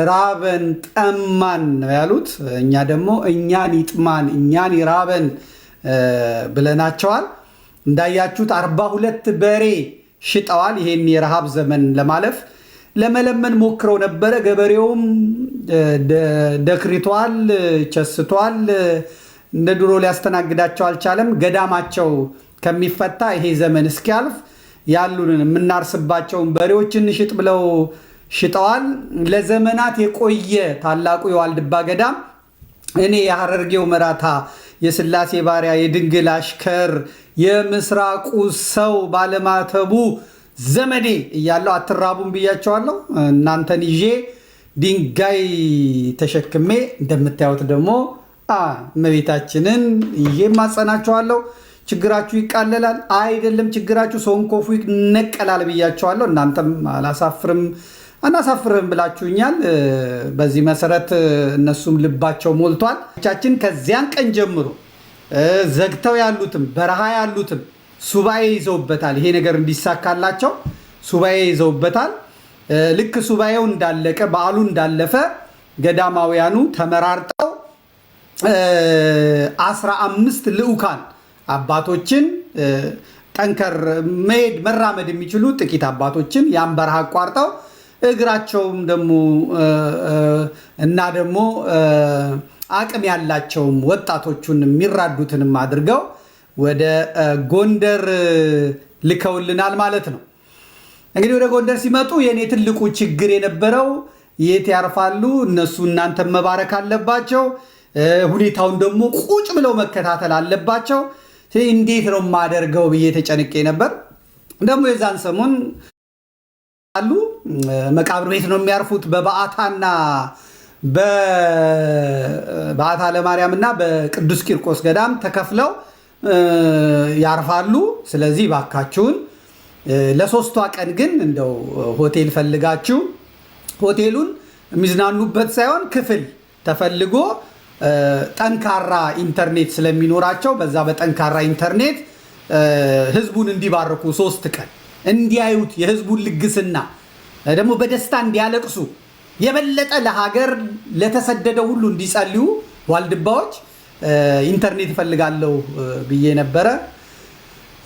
ራበን ጠማን ያሉት እኛ ደግሞ እኛን ይጥማን እኛን ይራበን ብለናቸዋል። እንዳያችሁት 42 በሬ ሽጠዋል። ይሄን የረሃብ ዘመን ለማለፍ ለመለመን ሞክረው ነበረ። ገበሬውም ደክሪቷል፣ ቸስቷል። እንደ ድሮ ሊያስተናግዳቸው አልቻለም። ገዳማቸው ከሚፈታ ይሄ ዘመን እስኪያልፍ ያሉንን የምናርስባቸውን በሬዎች እንሽጥ ብለው ሽጠዋል። ለዘመናት የቆየ ታላቁ የዋልድባ ገዳም እኔ የሐረርጌው መራታ የስላሴ ባሪያ የድንግል አሽከር የምስራቁ ሰው ባለማተቡ ዘመዴ እያለው አትራቡም ብያቸዋለሁ። እናንተን ይዤ ድንጋይ ተሸክሜ እንደምታዩት ደግሞ እመቤታችንን ይዤ ማጸናቸዋለሁ። ችግራችሁ ይቃለላል አይደለም፣ ችግራችሁ ሰንኮፉ ይነቀላል ብያቸዋለሁ። እናንተም አናሳፍርም ብላችሁኛል። በዚህ መሰረት እነሱም ልባቸው ሞልቷል። ቻችን ከዚያን ቀን ጀምሮ ዘግተው ያሉትም በረሃ ያሉትም ሱባኤ ይዘውበታል። ይሄ ነገር እንዲሳካላቸው ሱባኤ ይዘውበታል። ልክ ሱባኤው እንዳለቀ በዓሉ እንዳለፈ ገዳማውያኑ ተመራርጠው 15 ልዑካን አባቶችን ጠንከር መራመድ የሚችሉ ጥቂት አባቶችን ያን በረሃ አቋርጠው እግራቸውም ደግሞ እና ደግሞ አቅም ያላቸውም ወጣቶቹን የሚራዱትንም አድርገው ወደ ጎንደር ልከውልናል ማለት ነው። እንግዲህ ወደ ጎንደር ሲመጡ የኔ ትልቁ ችግር የነበረው የት ያርፋሉ እነሱ፣ እናንተ መባረክ አለባቸው። ሁኔታውን ደግሞ ቁጭ ብለው መከታተል አለባቸው። እንዴት ነው የማደርገው ብዬ ተጨንቄ ነበር። ደግሞ የዛን ሰሞን አሉ መቃብር ቤት ነው የሚያርፉት። በበዓታና በበዓታ ለማርያም እና በቅዱስ ቂርቆስ ገዳም ተከፍለው ያርፋሉ። ስለዚህ ባካችሁን ለሶስቷ ቀን ግን እንደው ሆቴል ፈልጋችሁ ሆቴሉን የሚዝናኑበት ሳይሆን ክፍል ተፈልጎ ጠንካራ ኢንተርኔት ስለሚኖራቸው በዛ በጠንካራ ኢንተርኔት ህዝቡን እንዲባርኩ 3 ቀን እንዲያዩት የህዝቡን ልግስና ደግሞ በደስታ እንዲያለቅሱ የበለጠ ለሀገር ለተሰደደ ሁሉ እንዲጸልዩ ዋልድባዎች ኢንተርኔት እፈልጋለሁ ብዬ ነበረ።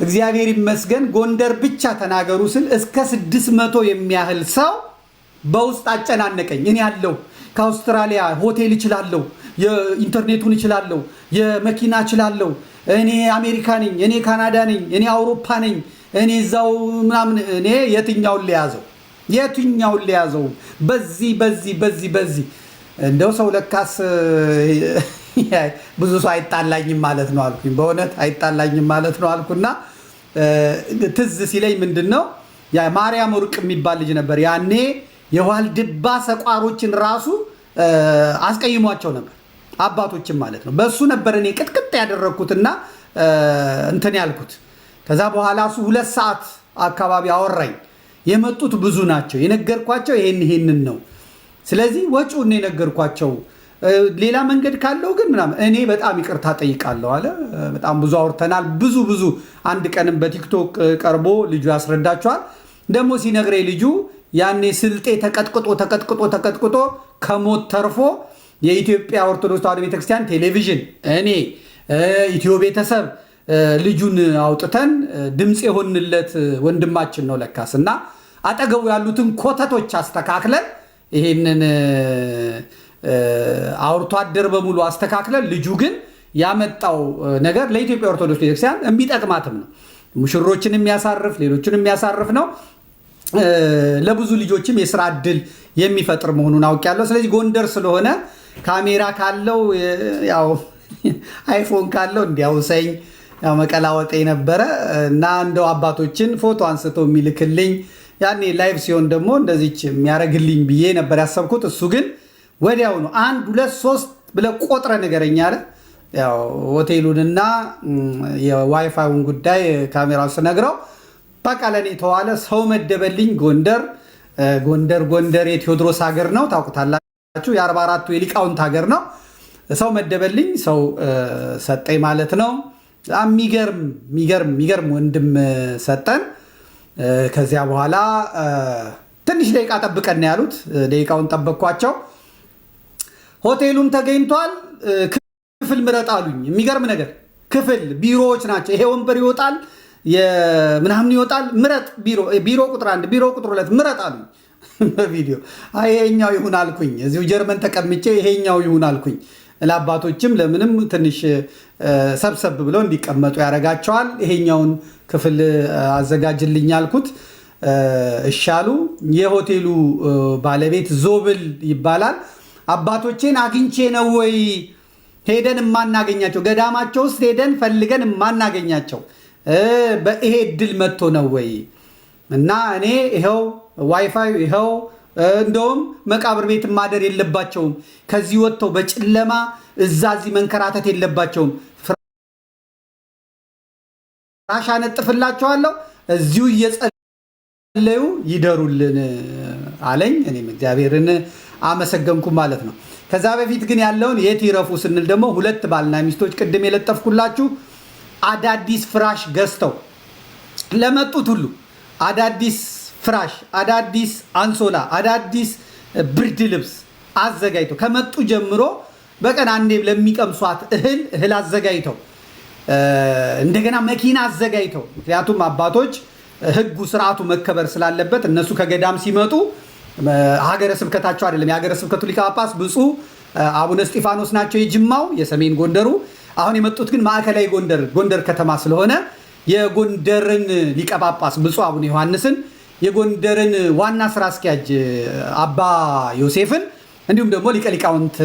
እግዚአብሔር ይመስገን ጎንደር ብቻ ተናገሩ ስል እስከ 600 የሚያህል ሰው በውስጥ አጨናነቀኝ። እኔ ያለው ከአውስትራሊያ ሆቴል እችላለሁ፣ የኢንተርኔቱን እችላለሁ፣ የመኪና እችላለሁ፣ እኔ አሜሪካ ነኝ፣ እኔ ካናዳ ነኝ፣ እኔ አውሮፓ ነኝ፣ እኔ እዛው ምናምን። እኔ የትኛውን ሊያዘው በዚህ እንደው ሰው ለካስ ብዙ ሰው አይጣላኝም ማለት ነው አልኩኝ። በእውነት አይጣላኝም ማለት ነው አልኩና ትዝ ሲለኝ ምንድነው ያ ማርያም ወርቅ የሚባል ልጅ ነበር። ያኔ የዋልድባ ሰቋሮችን ራሱ አስቀይሟቸው ነበር፣ አባቶችን ማለት ነው። በሱ ነበር እኔ ቅጥቅጥ ያደረኩትና እንትን ያልኩት። ከዛ በኋላ እሱ 2 ሰዓት አካባቢ አወራኝ። የመጡት ብዙ ናቸው፣ የነገርኳቸው ይሄንን ነው። ስለዚህ ወጪውን የነገርኳቸው ሌላ መንገድ ካለው ግን ምናምን እኔ በጣም ይቅርታ ጠይቃለሁ አለ። በጣም ብዙ አውርተናል። ብዙ አንድ ቀንም በቲክቶክ ቀርቦ ልጁ ያስረዳቸዋል። ደግሞ ሲነግረኝ ልጁ ያኔ ስልጤ ተቀጥቅጦ ከሞት ተርፎ የኢትዮጵያ ኦርቶዶክስ ተዋሕዶ ቤተክርስቲያን ቴሌቪዥን እኔ ኢትዮ ቤተሰብ ልጁን አውጥተን ድምፅ የሆንለት ወንድማችን ነው ለካስ። እና አጠገቡ ያሉትን ኮተቶች አስተካክለን ይሄንን አውርቶ አደር በሙሉ አስተካክለን ልጁ ግን ያመጣው ነገር ለኢትዮጵያ ኦርቶዶክስ ቤተክርስቲያን የሚጠቅማትም ነው። ሙሽሮችን የሚያሳርፍ ሌሎችን የሚያሳርፍ ነው። ለብዙ ልጆችም የስራ እድል የሚፈጥር መሆኑን አውቄያለሁ። ስለዚህ ጎንደር ስለሆነ ካሜራ ካለው ያው አይፎን ካለው እንዲያውሰኝ ያው መቀላወጤ ነበረ እና እንደው አባቶችን ፎቶ አንስቶ የሚልክልኝ ያኔ ላይቭ ሲሆን ደግሞ እንደዚች የሚያደርግልኝ ብዬ ነበር ያሰብኩት። እሱ ግን ወዲያው ነው 1 2 3 ብለህ ቆጥረህ ንገረኝ አለ። ያው ሆቴሉንና የዋይፋዩን ጉዳይ ካሜራው ስነግረው በቃ ለኔ ተዋለ። ሰው መደበልኝ። ጎንደር የቴዎድሮስ ሀገር ነው ታውቁታላችሁ። የ44ቱ የሊቃውንት ሀገር ነው። ሰው መደበልኝ፣ ሰው ሰጠኝ ማለት ነው። የሚገርም ወንድም ሰጠን። ከዚያ በኋላ ትንሽ ደቂቃ ጠብቀን ያሉት ደቂቃውን ጠበቅኳቸው። ሆቴሉም ተገኝቷል። ክፍል ምረጥ አሉኝ። የሚገርም ነገር ክፍል ቢሮዎች ናቸው። ይሄ ወንበር ይወጣል ምናምን ይወጣል። ምረጥ ቢሮ ቁጥር 1 ቢሮ ቁጥር 2 ምረጥ አሉኝ በቪዲዮ። ይሄኛው ይሁን አልኩኝ። እዚሁ ጀርመን ተቀምጬ ይሄኛው ይሁን አልኩኝ። ለአባቶችም ለምንም ትንሽ ሰብሰብ ብለው እንዲቀመጡ ያደርጋቸዋል። ይሄኛውን ክፍል አዘጋጅልኝ አልኩት። እሻሉ። የሆቴሉ ባለቤት ዞብል ይባላል። አባቶቼን አግኝቼ ነው ወይ ሄደን የማናገኛቸው? ገዳማቸው ውስጥ ሄደን ፈልገን የማናገኛቸው በይሄ እድል መጥቶ ነው ወይ? እና እኔ ይኸው ዋይፋይ ይኸው፣ እንደውም መቃብር ቤት ማደር የለባቸውም። ከዚህ ወጥተው በጨለማ እዚህ መንከራተት የለባቸውም። ፍራሽ አነጥፍላቸዋለሁ፣ እዚሁ እየጸለዩ ይደሩልን አለኝ። እኔም እግዚአብሔርን አመሰገንኩ ማለት ነው። ከዛ በፊት ግን ያለውን የት ይረፉ ስንል ደግሞ 2 ባልና ሚስቶች ቅድም የለጠፍኩላችሁ አዳዲስ ፍራሽ ገዝተው ለመጡት ሁሉ አዳዲስ ፍራሽ፣ አዳዲስ አንሶላ፣ አዳዲስ ብርድ ልብስ አዘጋጅተው ከመጡ ጀምሮ በቀን አንዴ ለሚቀምሷት እህል አዘጋጅተው እንደገና መኪና አዘጋጅተው፣ ምክንያቱም አባቶች ሕጉ ስርዓቱ መከበር ስላለበት እነሱ ከገዳም ሲመጡ ሀገረ ስብከታቸው አይደለም። የሀገረ ስብከቱ ሊቀ ጳጳስ ብፁዕ አቡነ እስጢፋኖስ ናቸው፣ የጅማው የሰሜን ጎንደሩ። አሁን የመጡት ግን ማዕከላዊ ጎንደር ከተማ ስለሆነ የጎንደርን ሊቀ ጳጳስ ብፁዕ አቡነ ዮሐንስን፣ የጎንደርን ዋና ስራ አስኪያጅ አባ ዮሴፍን፣ እንዲሁም ደግሞ ሊቀ ሊቃውንት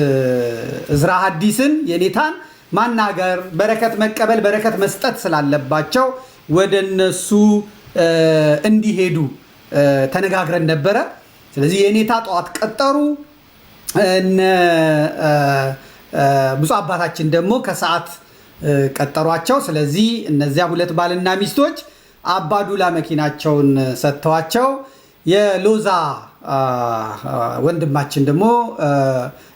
እዝራ ሐዲስን የኔታን ማናገር፣ በረከት መቀበል፣ በረከት መስጠት ስላለባቸው ወደ እነሱ እንዲሄዱ ተነጋግረን ነበረ። ስለዚህ የኔታ ጠዋት ቀጠሩ። ብፁዕ አባታችን ደግሞ ከሰዓት ቀጠሯቸው። ስለዚህ እነዚያ 2 ባልና ሚስቶች አባዱላ መኪናቸውን ሰጥተዋቸው የሎዛ ወንድማችን ደግሞ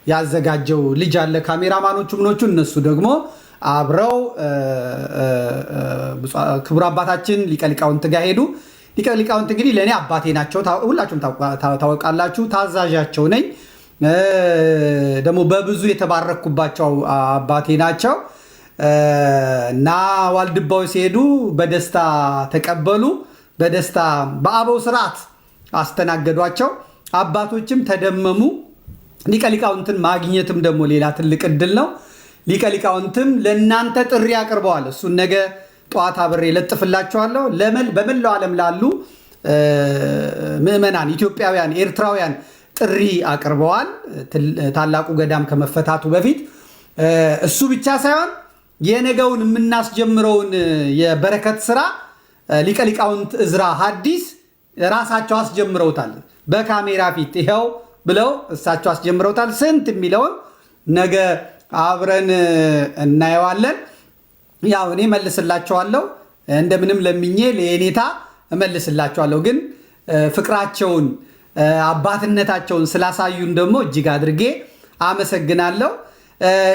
ያዘጋጀው ልጅ አለ፣ ካሜራማኖቹ ምኖቹ፣ እነሱ ደግሞ አብረው ክቡር አባታችን ሊቀ ሊቃውንት ጋር ሄዱ። ሊቀ ሊቃውንት እንግዲህ ለእኔ አባቴ ናቸው። ሁላችሁም ታወቃላችሁ። ታዛዣቸው ነኝ። ደግሞ በብዙ የተባረኩባቸው አባቴ ናቸው እና ዋልድባው ሲሄዱ በደስታ ተቀበሉ። በደስታ በአበው ስርዓት አስተናገዷቸው። አባቶችም ተደመሙ። ሊቀ ሊቃውንትን ማግኘትም ደግሞ ሌላ ትልቅ እድል ነው። ሊቀ ሊቃውንትም ለእናንተ ጥሪ አቅርበዋል። እሱን ነገ ጠዋት አብሬ ለጥፍላችኋለሁ። በመላው ዓለም ላሉ ምዕመናን ኢትዮጵያውያን፣ ኤርትራውያን ጥሪ አቅርበዋል። ታላቁ ገዳም ከመፈታቱ በፊት እሱ ብቻ ሳይሆን የነገውን የምናስጀምረውን የበረከት ስራ ሊቀ ሊቃውንት እዝራ ሐዲስ ራሳቸው አስጀምረውታል። በካሜራ ፊት ይኸው ብለው እሳቸው አስጀምረውታል። ስንት የሚለውን ነገ አብረን እናየዋለን። ያው እኔ መልስላቸዋለሁ፣ እንደምንም ለምኜ ለየኔታ እመልስላቸዋለሁ። ግን ፍቅራቸውን አባትነታቸውን ስላሳዩን ደግሞ እጅግ አድርጌ አመሰግናለሁ።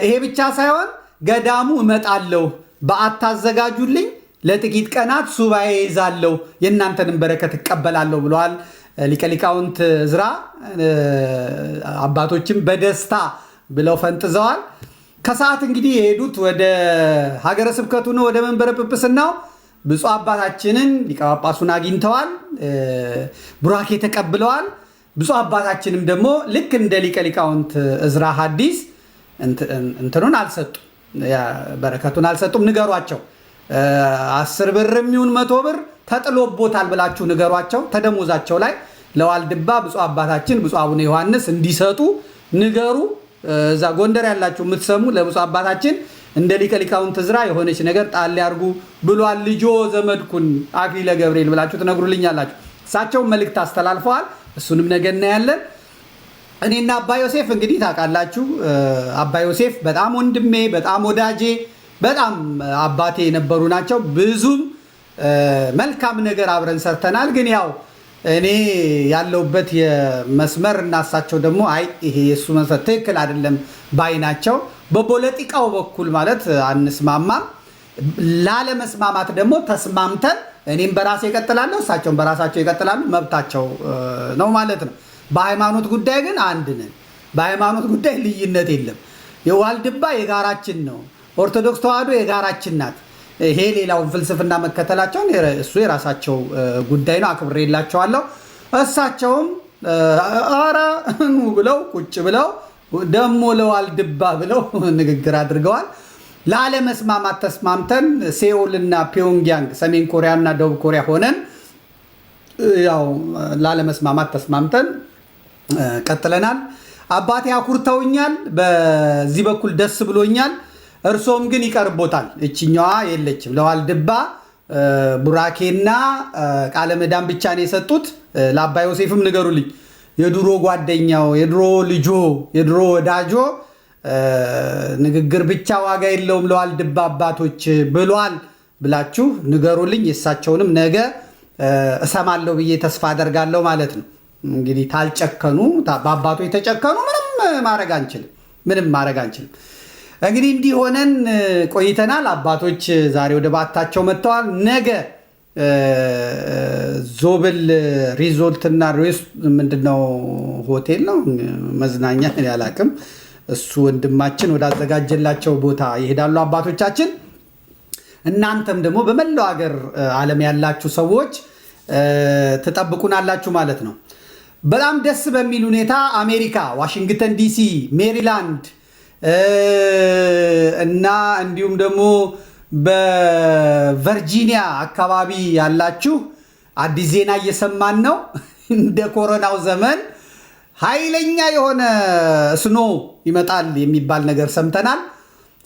ይሄ ብቻ ሳይሆን ገዳሙ እመጣለሁ፣ በዓት አዘጋጁልኝ፣ ለጥቂት ቀናት ሱባኤ ይዛለሁ፣ የእናንተንም በረከት እቀበላለሁ ብለዋል ሊቀ ሊቃውንት እዝራ። አባቶችም በደስታ ብለው ፈንጥዘዋል። ከሰዓት እንግዲህ የሄዱት ወደ ሀገረ ስብከቱ ነው፣ ወደ መንበረ ጵጵስናው። ብፁዕ አባታችንን ሊቀ ጳጳሱን አግኝተዋል፣ ቡራኬ ተቀብለዋል። ብፁዕ አባታችንም ደግሞ ልክ እንደ ሊቀ ሊቃውንት እዝራ ሐዲስ እንትኑን አልሰጡም፣ በረከቱን አልሰጡም። ንገሯቸው 10 ብርም ይሁን 100 ብር ተጥሎቦታል ብላችሁ ንገሯቸው። ተደሞዛቸው ላይ ለዋልድባ ብፁዕ አባታችን ብፁዕ አቡነ ዮሐንስ እንዲሰጡ ንገሩ። እዛ ጎንደር ያላችሁ የምትሰሙ ለብፁዕ አባታችን እንደ ሊቀ ሊቃውንት እዝራ የሆነች ነገር ጣል ያርጉ ብሏል ልጆ ዘመድኩን አክሊለ ገብርኤል ብላችሁ ትነግሩልኛላችሁ። እሳቸውን መልእክት አስተላልፈዋል። እሱንም ነገ እናያለን። እኔና አባ ዮሴፍ እንግዲህ ታውቃላችሁ፣ አባ ዮሴፍ በጣም ወንድሜ፣ በጣም ወዳጄ፣ በጣም አባቴ የነበሩ ናቸው። ብዙም መልካም ነገር አብረን ሰርተናል። ግን ያው እኔ ያለውበት የመስመር እና እሳቸው ደግሞ አይ ይሄ የሱ መስመር ትክክል አይደለም ባይ ናቸው። በፖለቲካው በኩል ማለት አንስማማም። ላለመስማማት ደግሞ ተስማምተን እኔም በራሴ እቀጥላለሁ፣ እሳቸውም በራሳቸው ይቀጥላሉ። መብታቸው ነው ማለት ነው። በሃይማኖት ጉዳይ ግን አንድ ነን። በሃይማኖት ጉዳይ ልዩነት የለም። የዋልድባ የጋራችን ነው። ኦርቶዶክስ ተዋህዶ የጋራችን ናት። ይሄ ሌላውን ፍልስፍና መከተላቸውን እሱ የራሳቸው ጉዳይ ነው። አክብሬላቸዋለሁ። እሳቸውም ኧረ ኑ ብለው ቁጭ ብለው ደሞ ለዋልድባ ብለው ንግግር አድርገዋል። ላለመስማማት ተስማምተን ሴኡልና ፒዮንግያንግ ሰሜን ኮሪያ እና ደቡብ ኮሪያ ሆነን ያው ላለመስማማት ተስማምተን ቀጥለናል። አባቴ አኩርተውኛል፣ በዚህ በኩል ደስ ብሎኛል። እርሶም ግን ይቀርቦታል። እችኛዋ የለችም። ለዋልድባ ቡራኬና ቃለ ምዕዳን ብቻ ነው የሰጡት። ለአባ ዮሴፍም ንገሩልኝ፣ የድሮ ጓደኛው፣ የድሮ ልጆ፣ የድሮ ወዳጆ ንግግር ብቻ ዋጋ የለውም ለዋልድባ አባቶች ብሏል ብላችሁ ንገሩልኝ። የእሳቸውንም ነገ እሰማለሁ ብዬ ተስፋ አደርጋለሁ ማለት ነው። እንግዲህ ታልጨከኑ፣ በአባቶች የተጨከኑ ምንም ማድረግ አንችልም፣ ምንም ማድረግ አንችልም። እንግዲህ እንዲህ ሆነን ቆይተናል። አባቶች ዛሬ ወደ ባታቸው መጥተዋል። ነገ ዞብል ሪዞርትና ምንድነው ሆቴል ነው መዝናኛ ያላቅም እሱ ወንድማችን ወዳዘጋጀላቸው ቦታ ይሄዳሉ አባቶቻችን። እናንተም ደግሞ በመላው ሀገር ዓለም ያላችሁ ሰዎች ትጠብቁናላችሁ ማለት ነው። በጣም ደስ በሚል ሁኔታ አሜሪካ፣ ዋሽንግተን ዲሲ፣ ሜሪላንድ እና እንዲሁም ደግሞ በቨርጂኒያ አካባቢ ያላችሁ አዲስ ዜና እየሰማን ነው። እንደ ኮሮናው ዘመን ኃይለኛ የሆነ ስኖ ይመጣል የሚባል ነገር ሰምተናል።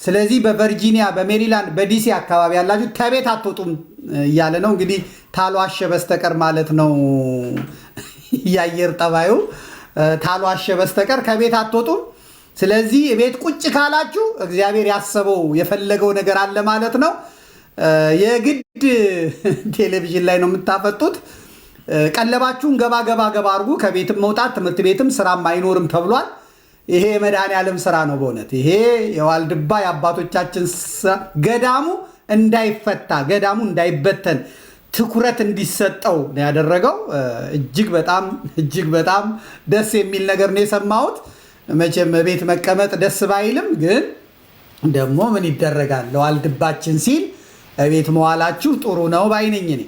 ስለዚህ በቨርጂኒያ፣ በሜሪላንድ፣ በዲሲ አካባቢ ያላችሁ ከቤት አትወጡም እያለ ነው። እንግዲህ ታልዋሸ በስተቀር ማለት ነው። የአየር ጠባዩ ታልዋሸ በስተቀር ከቤት አትወጡም። ስለዚህ ቤት ቁጭ ካላችሁ እግዚአብሔር ያሰበው የፈለገው ነገር አለ ማለት ነው። የግድ ቴሌቪዥን ላይ ነው የምታፈጡት። ቀለባችሁን ገባ ገባ ገባ አድርጉ። ከቤትም መውጣት ትምህርት ቤትም ስራም አይኖርም ተብሏል። ይሄ የመድኃኔዓለም ስራ ነው በእውነት። ይሄ የዋልድባ የአባቶቻችን ገዳሙ እንዳይፈታ፣ ገዳሙ እንዳይበተን ትኩረት እንዲሰጠው ነው ያደረገው። እጅግ በጣም ደስ የሚል ነገር ነው የሰማሁት። መቼም ቤት መቀመጥ ደስ ባይልም ግን ደግሞ ምን ይደረጋል፣ ለዋልድባችን ሲል ቤት መዋላችሁ ጥሩ ነው ባይነኝ እኔ።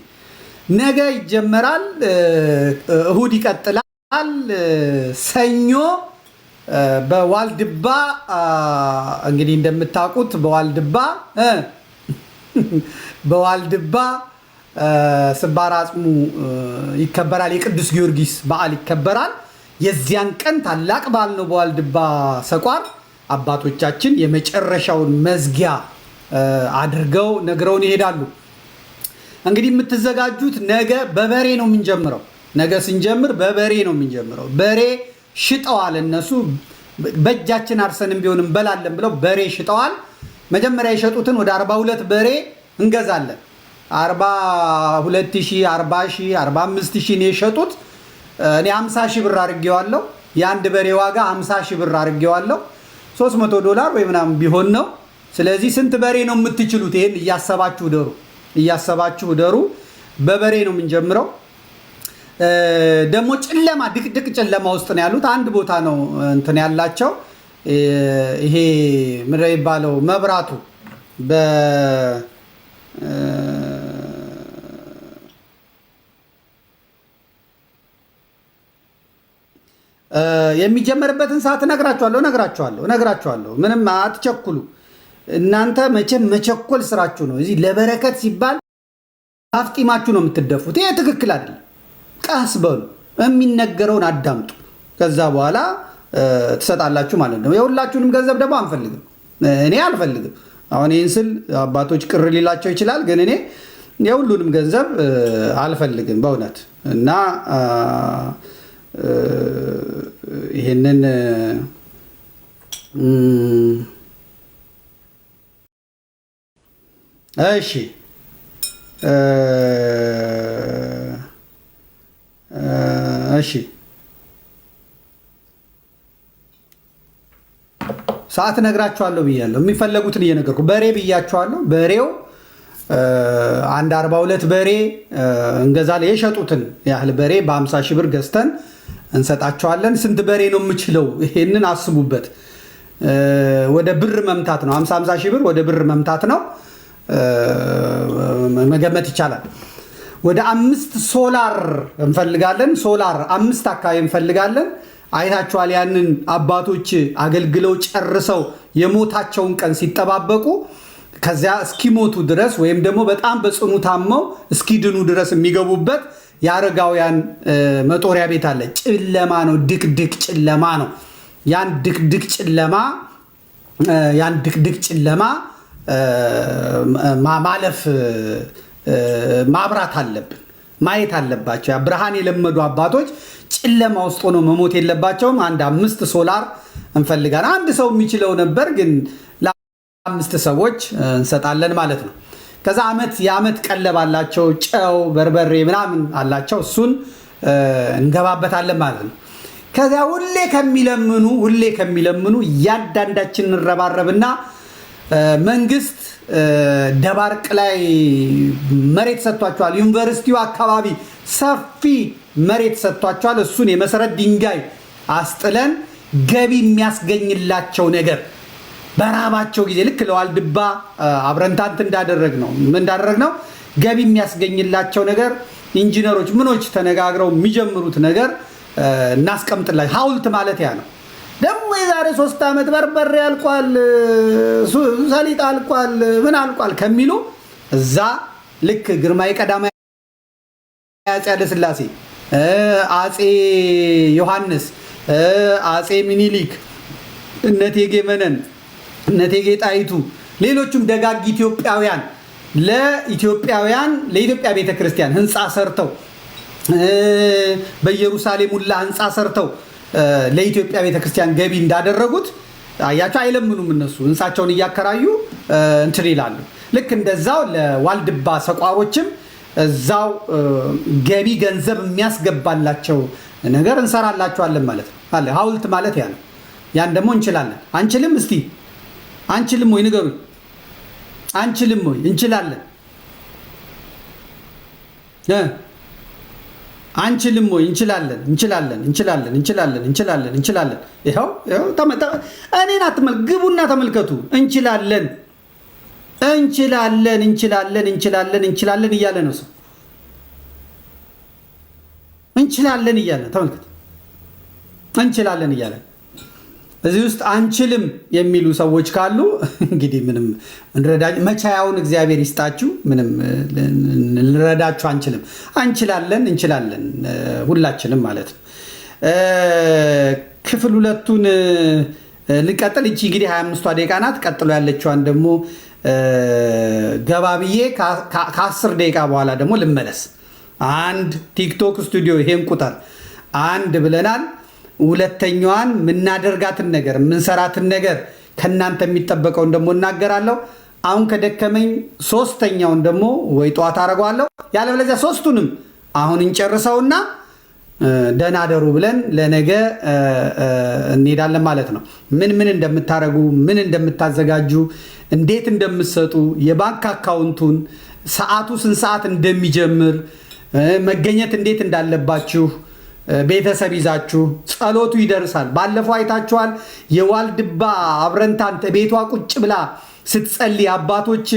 ነገ ይጀመራል፣ እሁድ ይቀጥላል። ሰኞ በዋልድባ እንግዲህ እንደምታውቁት በዋልድባ ስባር አጽሙ ይከበራል። የቅዱስ ጊዮርጊስ በዓል ይከበራል። የዚያን ቀን ታላቅ በዓል ነው። በዋልድባ ሰቋር አባቶቻችን የመጨረሻውን መዝጊያ አድርገው ነግረውን ይሄዳሉ። እንግዲህ የምትዘጋጁት ነገ በበሬ ነው የምንጀምረው። ነገ ስንጀምር በበሬ ነው የምንጀምረው። በሬ ሽጠዋል እነሱ። በእጃችን አርሰንም ቢሆን እንበላለን ብለው በሬ ሽጠዋል። መጀመሪያ የሸጡትን ወደ 42 በሬ እንገዛለን። 42,000፣ 40,000፣ 45,000 ነው የሸጡት። እኔ 50,000 ብር አድርጌዋለሁ። የአንድ በሬ ዋጋ 50,000 ብር አድርጌዋለሁ። $300 ወይ ምናምን ቢሆን ነው። ስለዚህ ስንት በሬ ነው የምትችሉት? ይሄን እያሰባችሁ ደሩ። በበሬ ነው የምንጀምረው። ደግሞ ጨለማ፣ ድቅድቅ ጨለማ ውስጥ ነው ያሉት። አንድ ቦታ ነው እንትን ያላቸው። ይሄ ምንድን ነው የሚባለው መብራቱ የሚጀመርበትን ሰዓት እነግራችኋለሁ። ምንም አትቸኩሉ እናንተ። መቼም መቸኮል ስራችሁ ነው። እዚህ ለበረከት ሲባል አፍጢማችሁ ነው የምትደፉት። ይሄ ትክክል አይደለም። ቀስ በሉ፣ የሚነገረውን አዳምጡ። ከዛ በኋላ ትሰጣላችሁ ማለት ነው። የሁላችሁንም ገንዘብ ደግሞ አንፈልግም። እኔ አልፈልግም። አሁን ይህን ስል አባቶች ቅር ሊላቸው ይችላል፣ ግን እኔ የሁሉንም ገንዘብ አልፈልግም በእውነት እና ይህንን እሺ ሰዓት ነግራችኋለሁ ብያለሁ። የሚፈለጉትን እየነገርኩ በሬ ብያችኋለሁ። በሬው አንድ 42 በሬ እንገዛለን። የሸጡትን ያህል በሬ በ50 ሺህ ብር ገዝተን እንሰጣቸዋለን። ስንት በሬ ነው የምችለው? ይሄንን አስቡበት። ወደ ብር መምታት ነው። 50 ሺህ ብር ወደ ብር መምታት ነው፣ መገመት ይቻላል። ወደ 5 ሶላር እንፈልጋለን። ሶላር 5 አካባቢ እንፈልጋለን። አይታችኋል። ያንን አባቶች አገልግለው ጨርሰው የሞታቸውን ቀን ሲጠባበቁ ከዚያ እስኪሞቱ ድረስ ወይም ደግሞ በጣም በጽኑ ታመው እስኪድኑ ድረስ የሚገቡበት የአረጋውያን መጦሪያ ቤት አለ። ጨለማ ነው፣ ድቅድቅ ጨለማ ነው። ያን ድቅድቅ ጨለማ ማለፍ ማብራት አለብን፣ ማየት አለባቸው። ብርሃን የለመዱ አባቶች ጨለማ ውስጥ ሆነው መሞት የለባቸውም። አንድ 5 ሶላር እንፈልጋለን። አንድ ሰው የሚችለው ነበር፣ ግን ለ5 ሰዎች እንሰጣለን ማለት ነው። ከዛ የዓመት ቀለብ አላቸው፣ ጨው፣ በርበሬ ምናምን አላቸው። እሱን እንገባበታለን ማለት ነው። ከዚያ ሁሌ ከሚለምኑ እያንዳንዳችን እንረባረብና መንግስት ደባርቅ ላይ መሬት ሰጥቷቸዋል። ዩኒቨርሲቲው አካባቢ ሰፊ መሬት ሰጥቷቸዋል። እሱን የመሰረት ድንጋይ አስጥለን ገቢ የሚያስገኝላቸው ነገር በራባቸው ጊዜ ልክ ለዋልድባ አብረንታንት እንዳደረግ ነው ገቢ የሚያስገኝላቸው ነገር ኢንጂነሮች ምኖች ተነጋግረው የሚጀምሩት ነገር እናስቀምጥላቸው። ሐውልት ማለት ያ ነው። ደግሞ የዛሬ 3 ዓመት በርበሬ አልቋል፣ ሰሊጥ አልቋል፣ ምን አልቋል ከሚሉ እዛ ልክ ግርማዊ ቀዳማዊ አፄ ኃይለሥላሴ፣ አፄ ዮሐንስ፣ አፄ ሚኒሊክ፣ እቴጌ መነን፣ እቴጌ ጣይቱ፣ ሌሎችም ደጋግ ኢትዮጵያውያን ለኢትዮጵያ ቤተክርስቲያን ህንፃ ሰርተው በኢየሩሳሌም ሁላ ህንፃ ሰርተው ለኢትዮጵያ ቤተክርስቲያን ገቢ እንዳደረጉት አያቸው። አይለምኑም። እነሱ ህንፃቸውን እያከራዩ እንትን ይላሉ። ልክ እንደዛው ለዋልድባ ሰቋሮችም እዛው ገቢ ገንዘብ የሚያስገባላቸው ነገር እንሰራላቸዋለን ማለት ነው። አለ ሐውልት ማለት ያ ነው። ያን ደግሞ እንችላለን። አንችልም? እስቲ አንችልም ወይ ንገሩኝ። አንችልም ወይ? እንችላለን። አንችልም ወይ? እንችላለን። ይኸው እኔን አትመልከቱ፣ ግቡና ተመልከቱ። እንችላለን እያለ ነው ሰው። እንችላለን እያለ ተመልከቱ። እንችላለን እያለ እዚህ ውስጥ አንችልም የሚሉ ሰዎች ካሉ እንግዲህ ምንም መቻያውን እግዚአብሔር ይስጣችሁ። ምንም ልንረዳችሁ አንችልም። እንችላለን ሁላችንም ማለት ነው። ክፍል 2ቱን ልቀጥል። እቺ እንግዲህ 25ቷ ደቂቃ ናት። ቀጥሎ ያለችዋን ደግሞ ገባ ብዬ ከ10 ደቂቃ በኋላ ደግሞ ልመለስ። አንድ ቲክቶክ ስቱዲዮ ይሄን ቁጥር 1 ብለናል። ሁለተኛዋን የምናደርጋትን ነገር የምንሰራትን ነገር ከእናንተ የሚጠበቀውን ደግሞ እናገራለሁ። አሁን ከደከመኝ 3ኛውን ደግሞ ወይ ጠዋት አደርገዋለሁ፣ ያለበለዚያ 3ቱንም አሁን እንጨርሰውና ደህና አደሩ ብለን ለነገ እንሄዳለን ማለት ነው። ምን እንደምታደርጉ፣ ምን እንደምታዘጋጁ፣ እንዴት እንደምትሰጡ፣ የባንክ አካውንቱን፣ ሰዓቱ ስንት ሰዓት እንደሚጀምር፣ መገኘት እንዴት እንዳለባችሁ ቤተሰብ ይዛችሁ ጸሎቱ ይደርሳል። ባለፈው አይታችኋል። የዋልድባ አብረንታንት ቤቷ ቁጭ ብላ ስትጸልይ አባቶች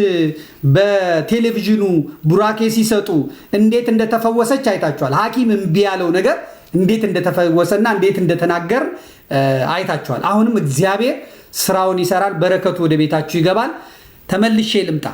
በቴሌቪዥኑ ቡራኬ ሲሰጡ እንዴት እንደተፈወሰች አይታችኋል። ሐኪም እምቢ ያለው ነገር እንዴት እንደተፈወሰና እንዴት እንደተናገር አይታችኋል። አሁንም እግዚአብሔር ስራውን ይሰራል። በረከቱ ወደ ቤታችሁ ይገባል። ተመልሼ ልምጣ።